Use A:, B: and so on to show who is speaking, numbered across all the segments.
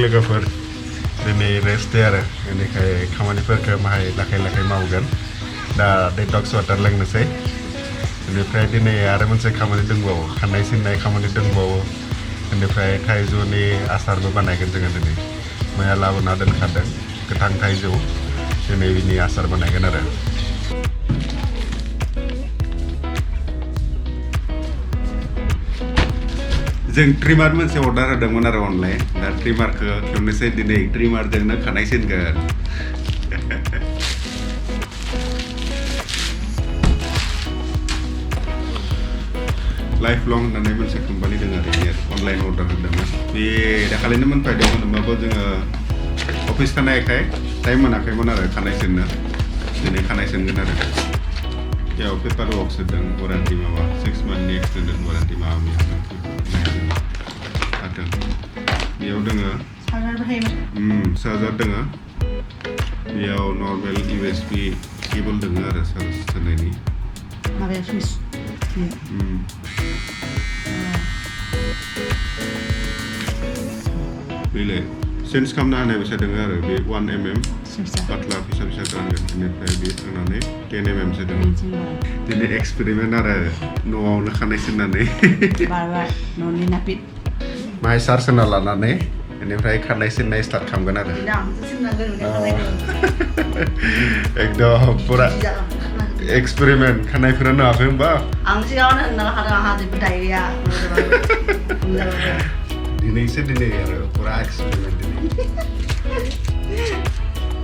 A: लोगोफोर दिनै rest day आरो बेनिखाय खामानिफोरखौ माहाय लाखै मावगोन दा डिटक्स वाटार लोंनोसै बेनिफ्राय दिनै आरो मोनसे खामानि दंबावो खानाय सिननाय खामानि दंबावो बेनिफ्राय थाइजौनि आसारबो बानायगोन जोङो दिनै मैया लाबोना दोनखादों गोथां थाइजौ दिनै बिनि आसार बानायगोन आरो जों ट्रिमार मोनसे अर्डार होदोंमोन आरो अनलाइन दा ट्रिमारखौ खेवनोसै दिनै ट्रिमारजोंनो खानाय सिनगोन लाइफ लं होननानै मोनसे कम्पानि दङ आरो अनलाइन अर्डार होदोंमोन बे दाखालिनो मोनफैदोंमोन होमबाबो जोङो अफिस थानायखाय टाइम मोनाखैमोन आरो खानाय सिननो दिनै खानाय सिनगोन आरो बेयाव पेपार वर्क्स होदों वारेन्टि माबा 6 मान्थनि एक्सटेन्डेड वारेन्टि माबा बेयाव दोङो चार्जार दोङो बेयाव नर्मेल USB केबल दोङो आरो चार्ज होनायनि
B: माबाया सुइच
A: बेलाय चेन्ज खालामनो हानाय बेसा दोङो आरो बे 1 mm पातला फिसा थांगोन बेनिफ्राय बे थांनानै 10 mm सो दोङो दिनै एक्सपेरिमेन्ट आरो न'आवनो खानाय सिननानै
B: न'नि नापित
A: माहाय चार्ज होना लानानै बेनिफ्राय खानाय सिननाय स्टार्ट खालामगोन आरो एकदम पुरा एक्सपेरिमेन्ट खानायफोरा नुवाखै होमबा
B: आं सिगाङावनो होनना लाखादों आंहा जेबो दाय गैया
A: दिनै आरो पुरा एक्सपेरिमेन्ट दिनै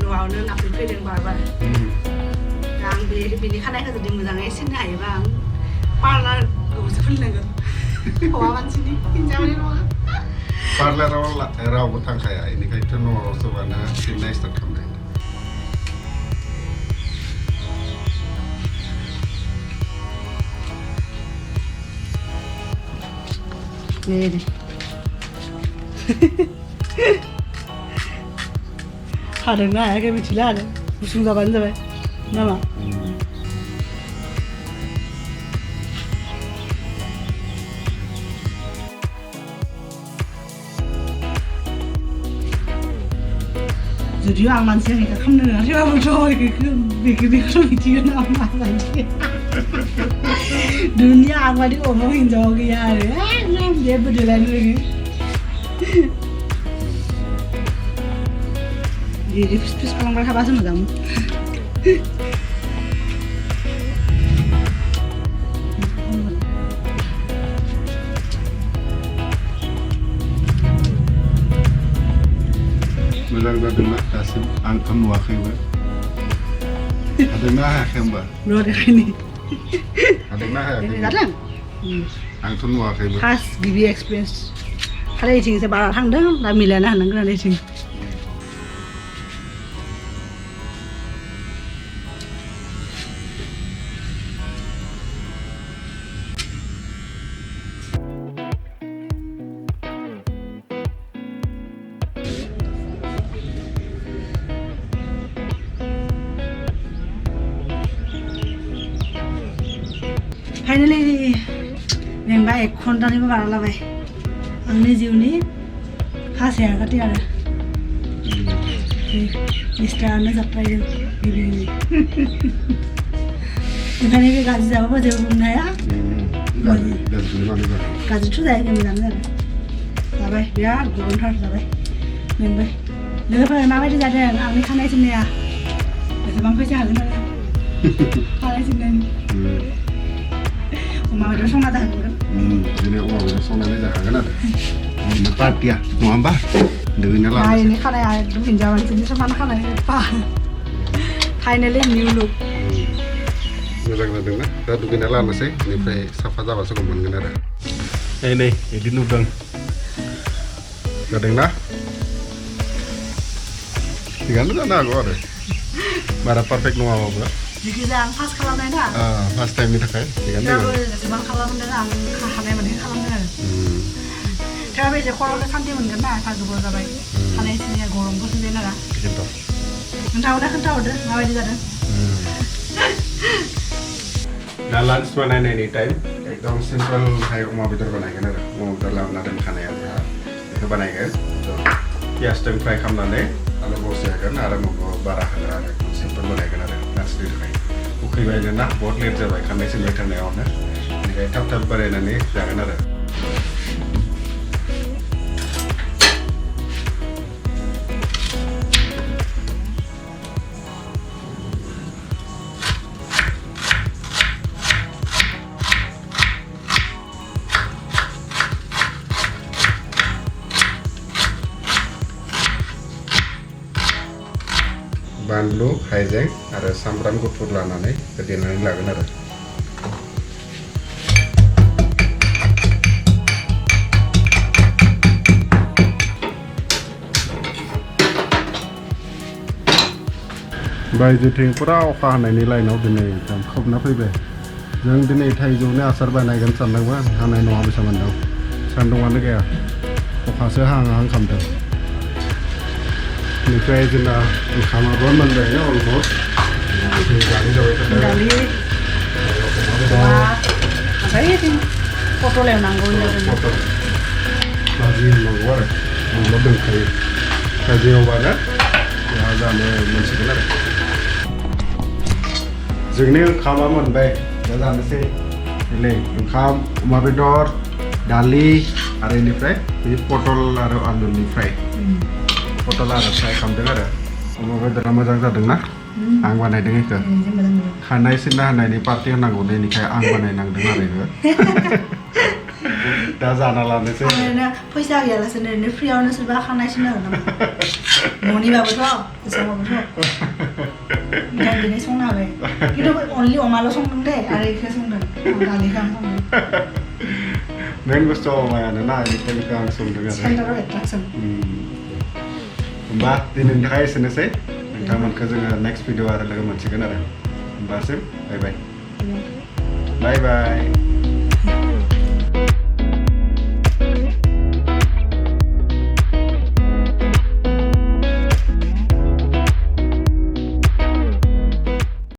B: न'आवनो नापित फैदों बार आं बेनि खानायखौ जुदि मोजाङै सिननो हायोबा आं पार्लारखौसो खुलिनांगोन हौवा मानसिनि हिनजावनि नङा
A: पार्लाराव रावबो थांखाया बेनिखायनोथ' न'आव सोबानो सिननाय स्टार्ट खालामनाय
B: हादोंना हायाखै मिथिला आरो गुसुं जाबानो जाबाय नामा जुदिअ आं मानसिया हेंथा खालामनो रोङाखैबाबोथ' बेखौथ' मिथिगोन आं माबायदि दुनिया आं बायदि अबाव हिनजाव गैया आरो जेबो देलायनो रोङो बिदि फिस फिस खालामबाय थाबासो मोजांमोन
A: मोजां जादोंना दासिम आंथ' नुवाखैबो हादोंना हायाखै होमबा
B: नुवाखैनि
A: हादोंना हायाखै
B: जादों
A: आंथ' नुवाखैबो
B: फार्स्ट गिबि एक्सपिरियेन्स खालि इथिंसो बारा थांदों दा मिलायनो हानांगोन आरो इथिं फाइनालि मेंबा 1 घन्टानिबो बारा लाबाय आंनि जिउनि फार्स्ट हेयार काटिं आरो मिस्टारानो जाथ्रायदों गिबि ओंखायनो बे गाज्रि जाबाबो जेबो बुंनो हाया गाज्रिथ' जायाखै मोजाङानो जादों जाबाय बिराद गरमथार जाबाय मेंबाय लोगोफोरा माबायदि जादों आंनि खानाय सिननाया बेसेबां फैसा हागोन आरो खानाय सिननायनि अमा बेदर संना जाहोगोन
A: दिनै अमा बेदर संनानै जाखागोन आरो बिदिनो पार्टिया नङा होमबा दुगैना लानोसै
B: नायनि खानाया एकदम हिनजाव मानसिनि समान खानाय फाइनालि निउ लुक
A: मोजां जादोंना दा दुगैना लानोसै बेनिफ्राय साफा जाबासो मोनगोन आरो नै बिदि नुदों जादोंना थिगानो जानो हागौ आरो बारा पारफेक्ट नङाबाबो
B: जिखिजाया आं फार्स्ट खालामनाय ना
A: फार्स्ट टाइमनि थाखाय थिगानो
B: जेसेबां खालामदों आं हानाय माने खालामदों आरो थेवबो एसे खर'खौ सान्थि मोनगोन ना एफा गोबाव जाबाय खानाय सिननाया गरमबो सोंबाय नारा नोंथाङा खोन्थाहरदो माबायदि जादों
A: दा लान्च बानायनायनि टाइम एकदम सिम्पल अमा बेदर बानायगोन आरो अमा बेदर लाबोना दोनखानाया जोंहा बेखौ बानायगोन पियासजों फ्राय खालामनानै आलु दरसे होगोन आरो माबा बारा होगोन आरो सिम्पोल बानायगोन आरो नार्सारिनि थाखाय उखैबायनो ना बहुत लेट जाबाय खानाय सिनबाय थानायावनो बेनिखायनो थाब थाब बानायनानै जागोन आरो बानलु हाइजें आरो सामब्राम गुफुर लानानै देनानै लागोन आरो बायजोथिं पुरा अखा हानायनि लाइनाव दिनै एकदम खोबना फैबाय जों दिनै थाइजौनि आसार बानायगोन सानदोंमोन हानाय नङा बायसा मोनदों सान्दुङानो गैया अखासो हाहां खालामदों बेनिफ्राय जोंना ओंखामाबो मोनबायनो अलमस्ट दालि जाबाय थादों
B: दालि ओमफ्राय जों पटल एवनांगौ
A: पटल भाजि एवनांगौ आरो न'आव दोनखायो भाजि एवबानो जोंहा जानो मोनसिगोन आरो जोंनि ओंखामा मोनबाय दा जानोसै नै ओंखाम अमा बेदर दालि आरो बेनिफ्राय बे पटल आरो आलुनि फ्राय पटल आरो फ्राय खालामदों आरो अमा बेदरा मोजां जादोंना आं बानायदों बेखौ खानाय सिनना होनायनि पार्टि होनांगौ बेनिखाय आं बानायनांदों आरो बेखौ दा जाना लानोसै
B: ओरैनो फैसा गैयालासेनो ओरैनो फ्रियावनो सोरबा खानाय सिननो हागोन नामा न'निबाबोथ' एसेबाबोथ' ओंखायनो दिनै संनो हाबाय खिन्थु अनलि अमाल' संदों दे आरो बेखौ संदों दालिखौ आं संदों
A: मेन बुस्थुआ अमायानो ना बेनिखायनो आं संदों आरो
B: सेन्टाराव एट्राकसन
A: होमबा दिनैनि थाखाय एसेनोसै नोंथांमोनखौ जोङो नेक्स्ट भिडिअ आरो लोगो मोनसिगोन आरो होमबासिम बाय बाय